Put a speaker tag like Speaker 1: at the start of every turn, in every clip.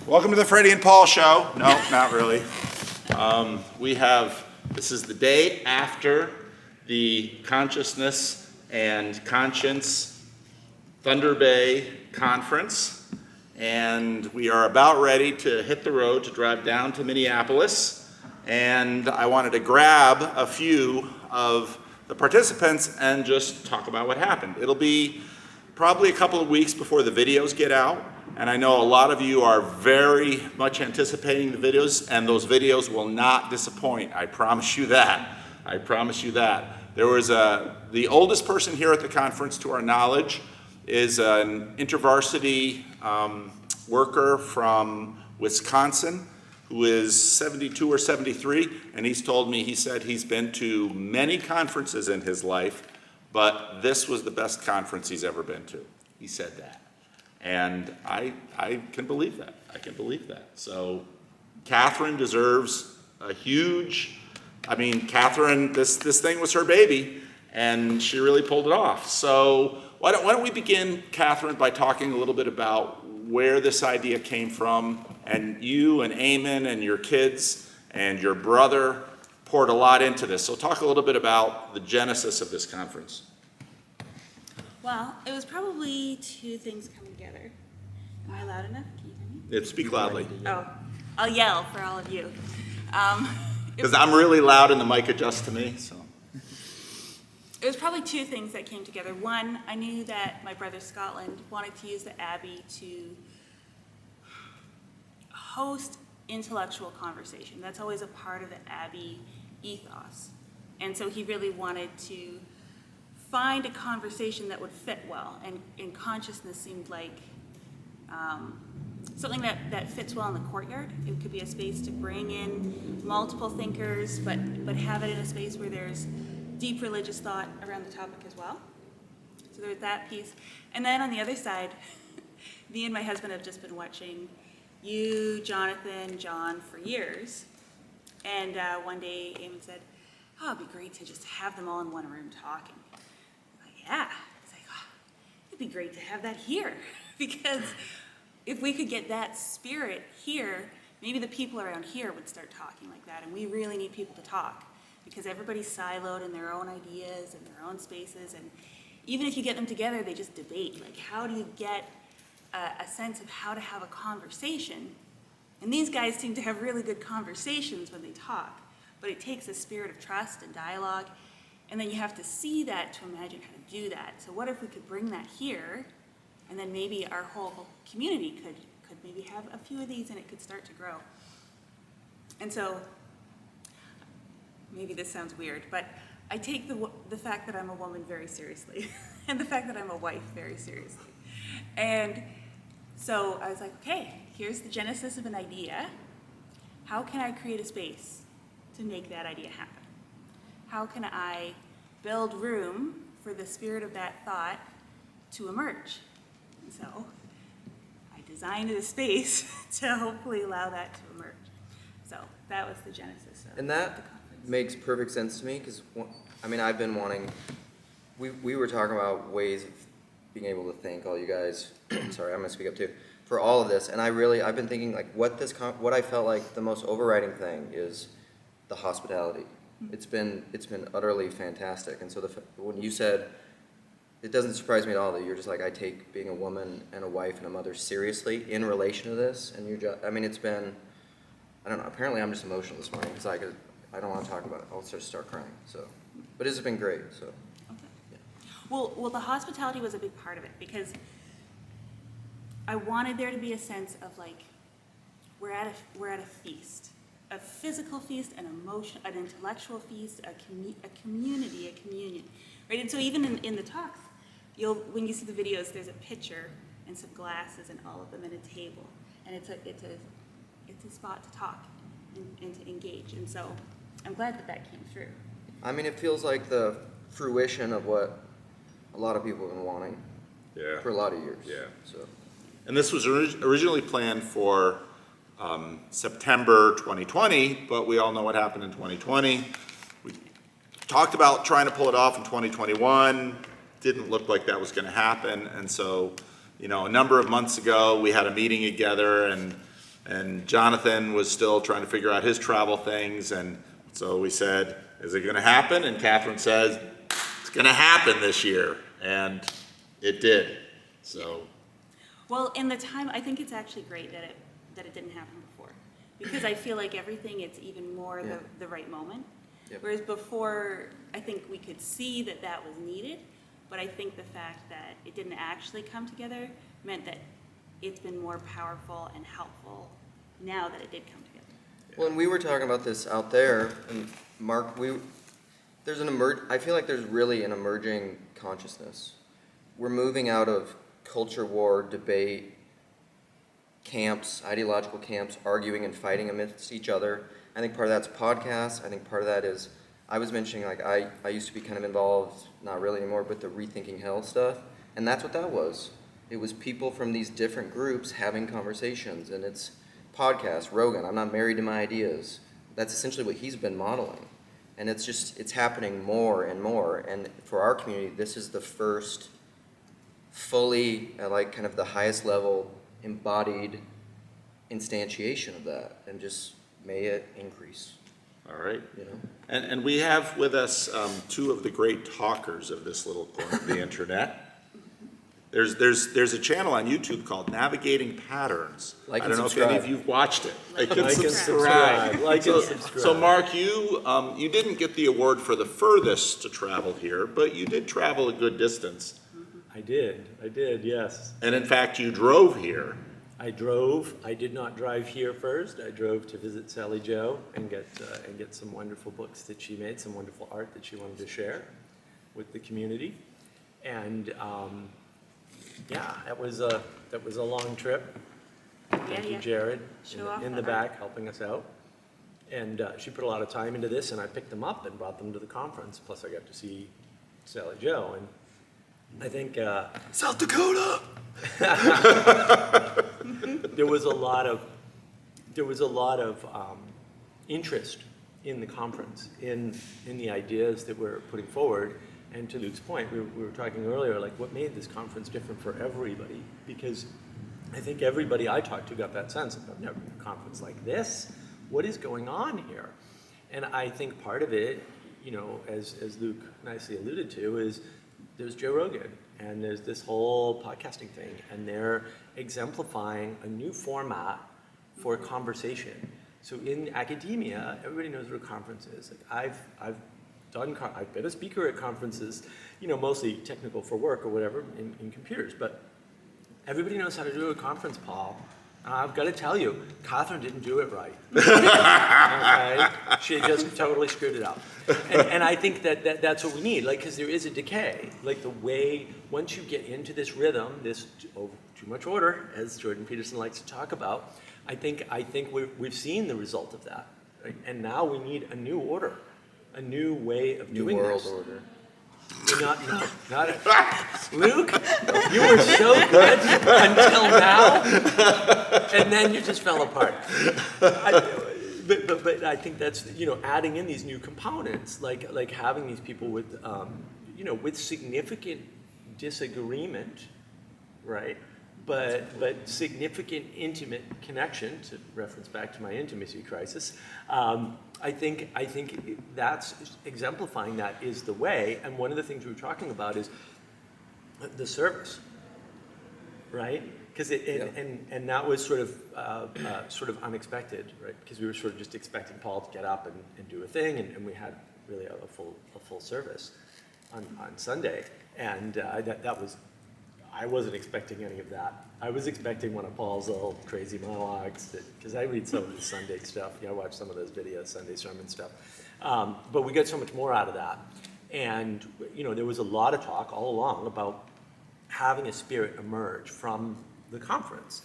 Speaker 1: Welcome to the Freddie and Paul show. No, not really. This is the day after the Consciousness and Conscience Thunder Bay Conference, and we are about ready to hit the road to drive down to Minneapolis, and I wanted to grab a few of the participants and just talk about what happened. It'll be probably a couple of weeks before the videos get out, and I know a lot of you are very much anticipating the videos, and those videos will not disappoint. I promise you that. I promise you that. There was the oldest person here at the conference, to our knowledge, is an InterVarsity worker from Wisconsin who is 72 or 73, and he's told me, he said he's been to many conferences in his life, but this was the best conference he's ever been to. He said that. And I can believe that. I can believe that. So Catherine deserves a huge, Catherine, this thing was her baby, and she really pulled it off. So why don't we begin, Catherine, by talking a little bit about where this idea came from, and you and Eamon and your kids and your brother poured a lot into this. So talk a little bit about the genesis of this conference.
Speaker 2: Well, it was probably two things coming together. Am I loud enough? Can you hear me?
Speaker 1: Speak loudly.
Speaker 2: Oh, I'll yell for all of you.
Speaker 1: Because I'm really loud and the mic adjusts to me, so.
Speaker 2: It was probably two things that came together. One, I knew that my brother Scotland wanted to use the Abbey to host intellectual conversation. That's always a part of the Abbey ethos. And so he really wanted to find a conversation that would fit well, and consciousness seemed like something that fits well in the courtyard. It could be a space to bring in multiple thinkers, but have it in a space where there's deep religious thought around the topic as well. So there's that piece. And then on the other side, me and my husband have just been watching you, Jonathan, John for years. And one day Eamon said, oh, it'd be great to just have them all in one room talking. Yeah, it's like, oh, it'd be great to have that here, because if we could get that spirit here, maybe the people around here would start talking like that, and we really need people to talk, because everybody's siloed in their own ideas and their own spaces, and even if you get them together, they just debate, like how do you get a sense of how to have a conversation? And these guys seem to have really good conversations when they talk, but it takes a spirit of trust and dialogue. And then you have to see that to imagine how to do that. So what if we could bring that here, and then maybe our whole community could maybe have a few of these, and it could start to grow. And so, maybe this sounds weird, but I take the fact that I'm a woman very seriously, and the fact that I'm a wife very seriously. And so I was like, okay, here's the genesis of an idea. How can I create a space to make that idea happen? How can I build room for the spirit of that thought to emerge? And so I designed a space to hopefully allow that to emerge. So that was the genesis of
Speaker 3: and
Speaker 2: the
Speaker 3: that
Speaker 2: conference.
Speaker 3: makes perfect sense to me, because I've been wanting, we were talking about ways of being able to thank all you guys, sorry, I'm going to speak up too, for all of this, and I've been thinking like what I felt like the most overriding thing is the hospitality. It's been utterly fantastic, and so when you said, it doesn't surprise me at all that you're just like, I take being a woman and a wife and a mother seriously in relation to this, and it's been, I don't know, apparently I'm just emotional this morning, because I don't want to talk about it, I'll just start crying, so, but it's been great, so.
Speaker 2: Okay. Yeah. Well, the hospitality was a big part of it, because I wanted there to be a sense of like, we're at a feast. A physical feast, an intellectual feast, a community, a communion, right? And so even in the talks, when you see the videos, there's a pitcher and some glasses and all of them and a table, and it's a spot to talk and to engage. And so I'm glad that came through.
Speaker 3: It feels like the fruition of what a lot of people have been wanting for a lot of years.
Speaker 1: Yeah.
Speaker 3: So.
Speaker 1: And this was originally planned for September 2020, but we all know what happened in 2020. We talked about trying to pull it off in 2021. Didn't look like that was going to happen, and so, a number of months ago, we had a meeting together, and And Jonathan was still trying to figure out his travel things, and so we said, is it gonna happen? And Catherine says, it's gonna happen this year, and it did, so.
Speaker 2: Well, in the time, I think it's actually great that it didn't happen before, because I feel like everything, it's even more
Speaker 3: Yeah.
Speaker 2: the right moment.
Speaker 3: Yep.
Speaker 2: Whereas before, I think we could see that that was needed, but I think the fact that it didn't actually come together meant that it's been more powerful and helpful now that it did come together.
Speaker 3: Well, and we were talking about this out there, and Mark, I feel like there's really an emerging consciousness. We're moving out of culture war, debate, camps, ideological camps, arguing and fighting amidst each other. I think part of that's podcasts. I think part of that is, I was mentioning, like, I used to be kind of involved, not really anymore, but the Rethinking Hell stuff. And that's what that was. It was people from these different groups having conversations. And it's podcasts, Rogan, I'm not married to my ideas. That's essentially what he's been modeling. And it's happening more and more. And for our community, this is the first fully, like, kind of the highest level embodied instantiation of that. And just may it increase,
Speaker 1: All right.
Speaker 3: you know?
Speaker 1: And we have with us two of the great talkers of this little corner of the internet. There's a channel on YouTube called Navigating Patterns.
Speaker 3: Like
Speaker 1: I
Speaker 3: and
Speaker 1: don't know if any
Speaker 3: subscribe.
Speaker 1: of you've watched it.
Speaker 2: Like
Speaker 1: and
Speaker 2: and
Speaker 1: subscribe.
Speaker 4: Like
Speaker 1: So,
Speaker 4: and subscribe.
Speaker 1: so Mark, you didn't get the award for the furthest to travel here, but you did travel a good distance.
Speaker 4: I did, yes.
Speaker 1: And in fact, you drove here.
Speaker 4: I drove. I did not drive here first. I drove to visit Sally Jo and get some wonderful books that she made, some wonderful art that she wanted to share with the community. And yeah, that was a long trip. Thank you,
Speaker 2: Yeah.
Speaker 4: Jared,
Speaker 2: Show off
Speaker 4: in
Speaker 2: the
Speaker 4: the back helping us out. And she put a lot of time into this, and I picked them up and brought them to the conference. Plus, I got to see Sally Jo, and I think
Speaker 3: South Dakota!
Speaker 4: there was a lot of interest in the conference, in the ideas that we're putting forward. And to Luke's point, we were talking earlier, like, what made this conference different for everybody? Because I think everybody I talked to got that sense of, I've never been to a conference like this. What is going on here? And I think part of it, you know, as Luke nicely alluded to, is there's Joe Rogan, and there's this whole podcasting thing, and they're exemplifying a new format for conversation. So in academia, everybody knows what a conference is. Like, I've been a speaker at conferences, you know, mostly technical for work or whatever in computers, but everybody knows how to do a conference, Paul. I've got to tell you, Catherine didn't do it right. Okay? She just totally screwed it up. And I think that's what we need, like, because there is a decay. Like, the way, once you get into this rhythm, this too much order, as Jordan Peterson likes to talk about, I think we've seen the result of that. Right? And now we need a new order, a new way of
Speaker 3: New
Speaker 4: doing
Speaker 3: world
Speaker 4: this.
Speaker 3: order.
Speaker 4: Not Luke, you were so good until now, and then you just fell apart. But I think that's, you know, adding in these new components, like having these people with, you know, with significant disagreement, right? But significant intimate connection, to reference back to my intimacy crisis. I think that's exemplifying that is the way. And one of the things we were talking about is the service, right? Because and that was sort of unexpected, right? Because we were sort of just expecting Paul to get up and do a thing, and we had really a full service on Sunday, and that was. I wasn't expecting any of that. I was expecting one of Paul's little crazy monologues, because I read some of the Sunday stuff. I watch some of those videos, Sunday sermon stuff. But we got so much more out of that. And, you know, there was a lot of talk all along about having a spirit emerge from the conference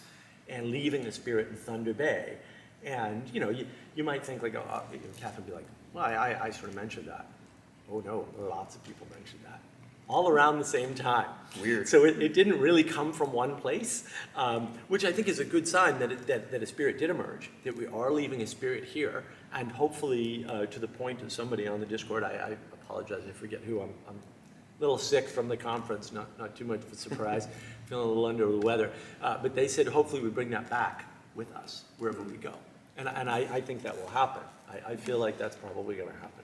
Speaker 4: and leaving the spirit in Thunder Bay. And, you know, you might think, like, oh, Catherine would be like, well, I sort of mentioned that. Oh, no, lots of people mentioned that. All around the same time.
Speaker 3: Weird.
Speaker 4: So it didn't really come from one place, which I think is a good sign that a spirit did emerge, that we are leaving a spirit here, and hopefully to the point of somebody on the Discord, I apologize, I forget who, I'm a little sick from the conference, not too much of a surprise, feeling a little under the weather, but they said hopefully we bring that back, with us wherever we go. And I think that will happen. I feel like that's probably going to happen.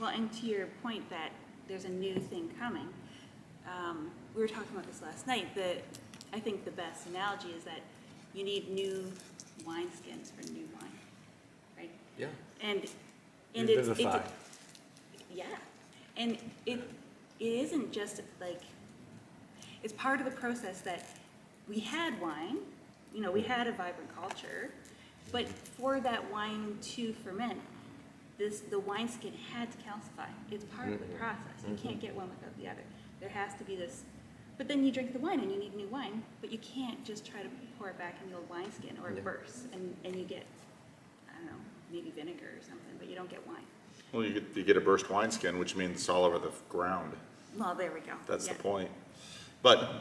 Speaker 2: Well, and to your point that there's a new thing coming, we were talking about this last night, I think the best analogy is that you need new wineskins for new wine, right?
Speaker 4: Yeah.
Speaker 2: And
Speaker 4: Revivify.
Speaker 2: yeah, and it isn't just like, it's part of the process that we had wine, we had a vibrant culture, but for that wine to ferment, the wineskin had to calcify. It's part of the process. You can't get one without the other. There has to be this, but then you drink the wine and you need new wine, but you can't just try to pour it back in the old wineskin or it bursts and you get, I don't know, maybe vinegar or something, but you don't get wine.
Speaker 1: Well, you get a burst wineskin, which means it's all over the ground.
Speaker 2: Well, there we go.
Speaker 1: That's
Speaker 2: Yeah.
Speaker 1: the point. But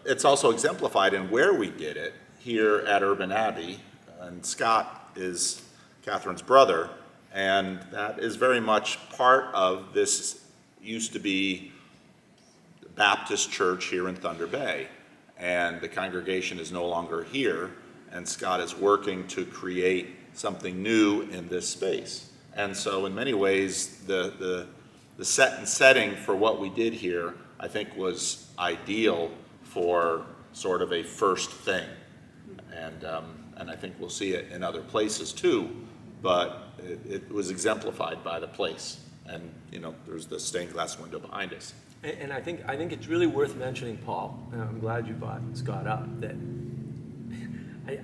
Speaker 1: it's also exemplified in where we did it, here at Urban Abbey. And Scott is Catherine's brother, and that is very much part of this, used to be Baptist church here in Thunder Bay. And the congregation is no longer here, and Scott is working to create something new in this space. And so in many ways, the setting for what we did here, I think, was ideal for sort of a first thing. And I think we'll see it in other places too, but it was exemplified by the place. And, there's the stained glass window behind us.
Speaker 4: And I think it's really worth mentioning, Paul, and I'm glad you brought Scott up, that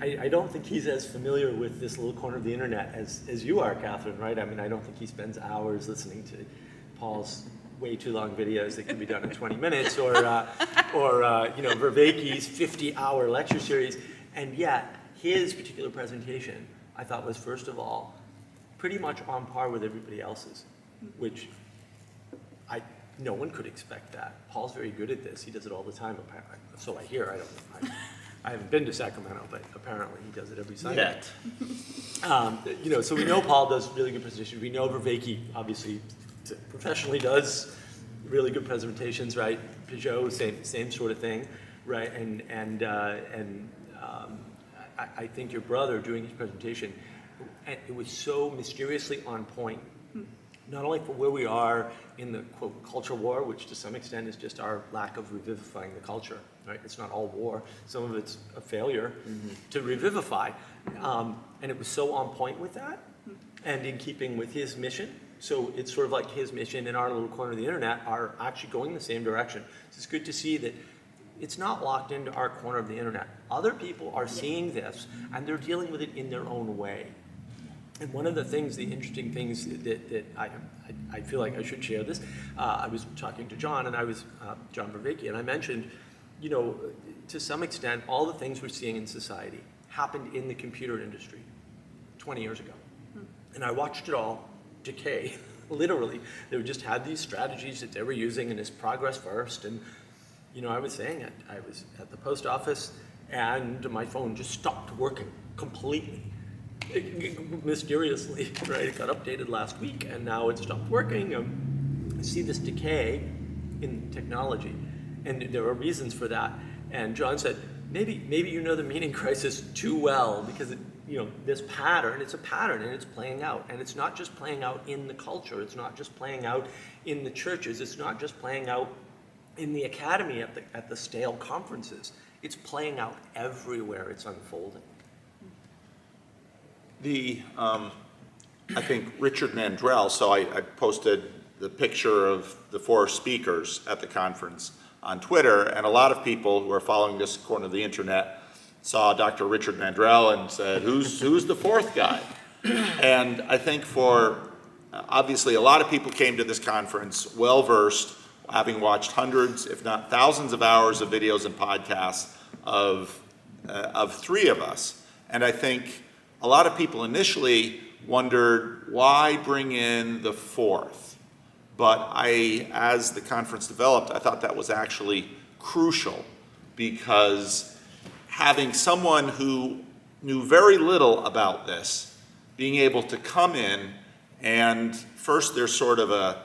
Speaker 4: I don't think he's as familiar with this little corner of the internet as you are, Catherine, right? I mean, I don't think he spends hours listening to Paul's way too long videos that can be done in 20 minutes, or Vervaeke's 50-hour lecture series. And yet, his particular presentation, I thought, was, first of all, pretty much on par with everybody else's, which no one could expect that. Paul's very good at this. He does it all the time, apparently. So I hear. I haven't been to Sacramento, but apparently he does it every Sunday. So we know Paul does really good presentations. We know Vervaeke, obviously, professionally does really good presentations, right? Peugeot, same sort of thing, right? And I think your brother, doing his presentation, it was so mysteriously on point, not only for where we are in the, quote, culture war, which to some extent is just our lack of revivifying the culture, right? It's not all war. Some of it's a failure to revivify. And it was so on point with that and in keeping with his mission. So it's sort of like his mission and our little corner of the internet are actually going in the same direction. So it's good to see that it's not locked into our corner of the internet. Other people are seeing this and they're dealing with it in their own way. And one of the things, the interesting things that I feel like I should share this, I was talking to John, and I was John Vervaeke, and I mentioned, to some extent, all the things we're seeing in society happened in the computer industry 20 years ago. And I watched it all decay, literally. They just had these strategies that they were using, and this progress first. And, I was saying it. I was at the post office, and my phone just stopped working completely. Mysteriously, right? It got updated last week, and now it stopped working. I see this decay in technology, and there are reasons for that. And John said, maybe the meaning crisis too well, because this pattern, it's a pattern, and it's playing out, and it's not just playing out in the culture. It's not just playing out in the churches. It's not just playing out in the academy at the stale conferences. It's playing out everywhere. It's unfolding.
Speaker 1: I think Richard Mandrell, so I posted the picture of the 4 speakers at the conference on Twitter, and a lot of people who are following this corner of the internet saw Dr. Richard Mandrell and said, who's the 4th guy? And I think obviously a lot of people came to this conference well-versed, having watched hundreds, if not thousands of hours of videos and podcasts of 3 of us. And I think a lot of people initially wondered, why bring in the 4th? But as the conference developed, I thought that was actually crucial, because having someone who knew very little about this, being able to come in, and first there's sort of a,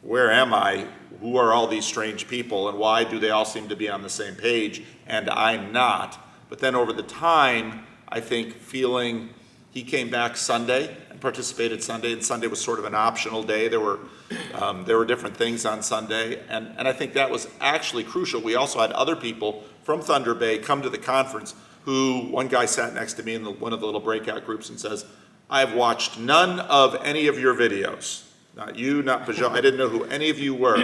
Speaker 1: where am I? Who are all these strange people, and why do they all seem to be on the same page, and I'm not? But then over the time, I think feeling, he came back Sunday and participated Sunday, and Sunday was sort of an optional day. There were different things on Sunday, and I think that was actually crucial. We also had other people from Thunder Bay come to the conference who, one guy sat next to me in one of the little breakout groups and says, I've watched none of any of your videos. Not you, not Pajot, I didn't know who any of you were,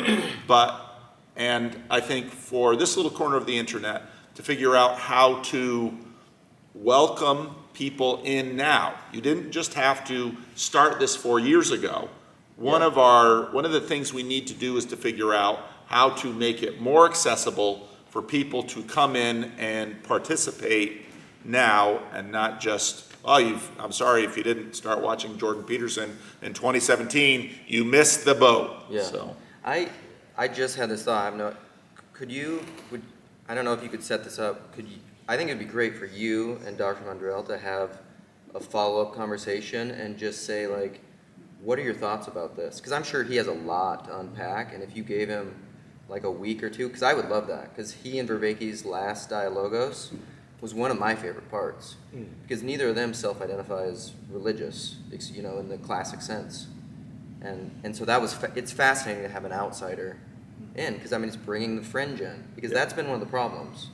Speaker 1: and I think for this little corner of the internet, to figure out how to welcome people in now. You didn't just have to start this 4 years ago. One of the things we need to do is to figure out how to make it more accessible for people to come in and participate now, and not just, I'm sorry if you didn't start watching Jordan Peterson in 2017, you missed the boat.
Speaker 3: Yeah.
Speaker 1: So,
Speaker 3: I just had this thought. I don't know if you could set this up. I think it'd be great for you and Dr. Mondrell to have a follow-up conversation and just say, like, what are your thoughts about this? Because I'm sure he has a lot to unpack, and if you gave him like a week or two, because I would love that, because he and Vervaeke's last Dialogos was one of my favorite parts, because neither of them self-identify as religious, in the classic sense. And so that was, it's fascinating to have an outsider in, because it's bringing the fringe in, because that's been one of the problems.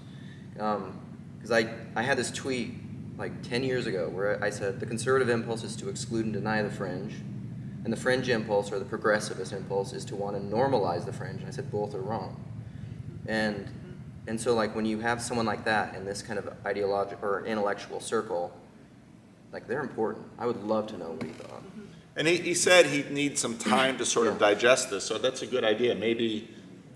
Speaker 3: Because I had this tweet like 10 years ago where I said the conservative impulse is to exclude and deny the fringe, and the fringe impulse, or the progressivist impulse, is to want to normalize the fringe. And I said both are wrong. And so like when you have someone like that in this kind of ideological or intellectual circle, like they're important. I would love to know what he thought.
Speaker 1: and he said he'd need some time to sort of digest this, so that's a good idea. Maybe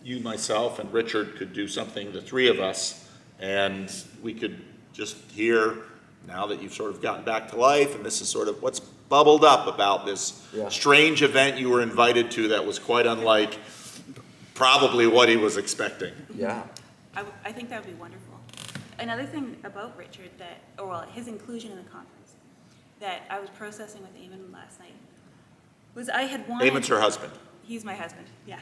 Speaker 1: you, myself, and Richard could do something, the three of us, and we could just hear, now that you've sort of gotten back to life, and this is sort of what's bubbled up about this strange event you were invited to that was quite unlike probably what he was expecting.
Speaker 3: Yeah.
Speaker 2: I think that would be wonderful. Another thing about Richard his inclusion in the conference that I was processing with Eamon last night was I had wanted...
Speaker 1: Eamon's her husband.
Speaker 2: He's my husband, yeah.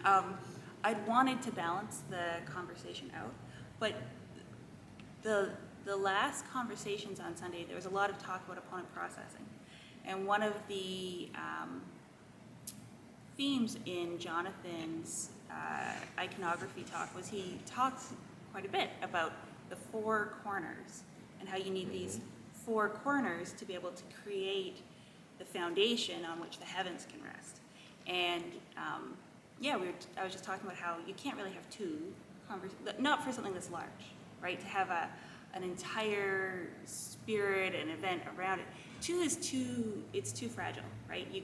Speaker 2: I'd wanted to balance the conversation out, but the last conversations on Sunday, there was a lot of talk about opponent processing. And one of the themes in Jonathan's iconography talk was he talked quite a bit about the four corners and how you need these four corners to be able to create the foundation on which the heavens can rest. And I was just talking about how you can't really have two not for something this large, right? To have an entire spirit and event around it. Two is it's too fragile, right? You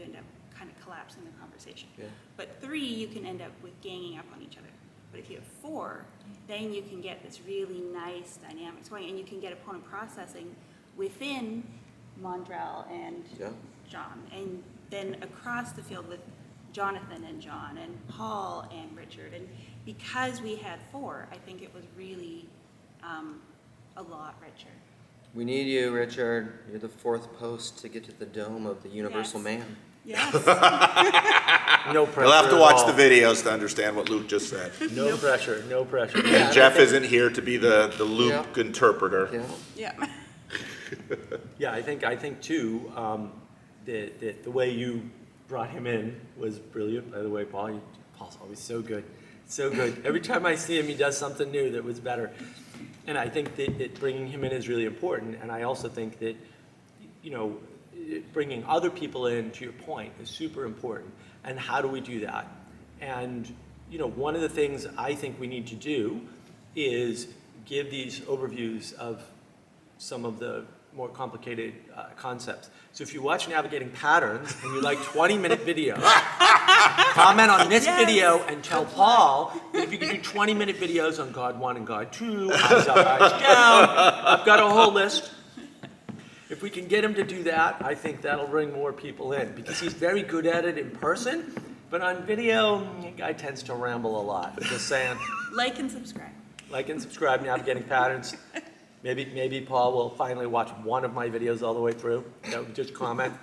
Speaker 2: end up kind of collapsing the conversation.
Speaker 3: Yeah.
Speaker 2: But three, you can end up with ganging up on each other. But if you have four, then you can get this really nice dynamics going, and you can get opponent processing within Mondrell and John, and then across the field with Jonathan and John and Paul and Richard. And because we had four, I think it was really a lot richer.
Speaker 3: We need you, Richard. You're the fourth post to get to the dome of the Universal Man.
Speaker 2: Yes.
Speaker 4: No pressure.
Speaker 1: You'll have to
Speaker 4: at
Speaker 1: watch
Speaker 4: all.
Speaker 1: the videos to understand what Luke just said.
Speaker 4: No pressure, no pressure.
Speaker 1: And Jeff isn't here to be the Luke interpreter.
Speaker 3: Yeah.
Speaker 2: Yeah.
Speaker 4: Yeah, I think too, the way you brought him in was brilliant. By the way, Paul's always so good, so good. Every time I see him, he does something new that was better. And I think that bringing him in is really important. And I also think that, bringing other people in, to your point, is super important. And how do we do that? And, one of the things I think we need to do is give these overviews of some of the more complicated concepts. So if you watch Navigating Patterns and you like 20-minute videos, comment on this video and tell Paul that if you can do 20-minute videos on God 1 and God 2, eyes up, eyes down, I've got a whole list. If we can get him to do that, I think that'll bring more people in, because he's very good at it in person, but on video, the guy tends to ramble a lot. Just saying.
Speaker 2: Like and subscribe.
Speaker 4: Like and subscribe, Navigating Patterns. Maybe Paul will finally watch one of my videos all the way through. Just comment.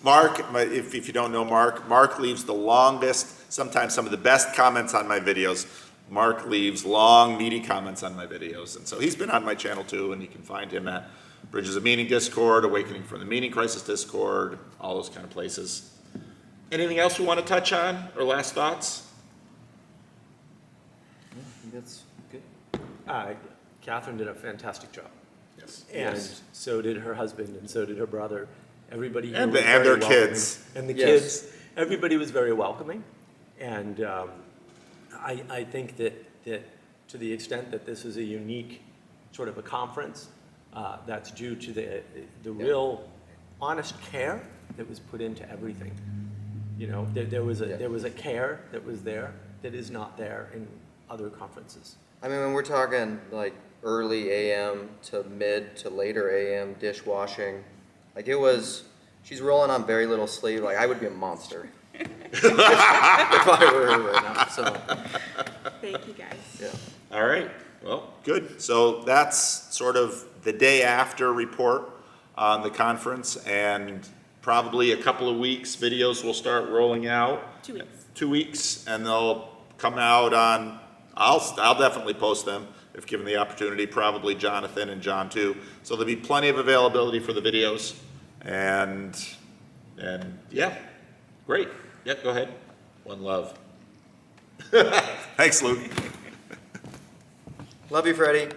Speaker 1: Mark, if you don't know Mark leaves the longest, sometimes some of the best comments on my videos. Mark leaves long, meaty comments on my videos. And so he's been on my channel too, and you can find him at Bridges of Meaning Discord, Awakening from the Meaning Crisis Discord, all those kind of places. Anything else we want to touch on, or last thoughts?
Speaker 3: I think that's good.
Speaker 4: Catherine did a fantastic job.
Speaker 1: Yes.
Speaker 4: And so did her husband, and so did her brother. Everybody here
Speaker 1: And
Speaker 4: was
Speaker 1: their
Speaker 4: very welcoming.
Speaker 1: kids.
Speaker 4: And the
Speaker 3: Yes.
Speaker 4: kids, everybody was very welcoming. And I think that to the extent that this is a unique sort of a conference, that's due to the real honest care that was put into everything. You know, there was a care that was there that is not there in other conferences.
Speaker 3: I mean, when we're talking like early AM to mid to later AM dishwashing, like it was, she's rolling on very little sleep. Like I would be a monster if I were her right now. So
Speaker 2: Thank you, guys.
Speaker 3: yeah.
Speaker 1: All right, well, good. So that's sort of the day after report on the conference, and probably a couple of weeks, videos will start rolling out.
Speaker 2: 2 weeks.
Speaker 1: 2 weeks, and they'll come out on, I'll definitely post them if given the opportunity, probably Jonathan and John too. So there'll be plenty of availability for the videos, and yeah, great. Yeah, go ahead. One love. Thanks, Luke.
Speaker 3: Love you, Freddie.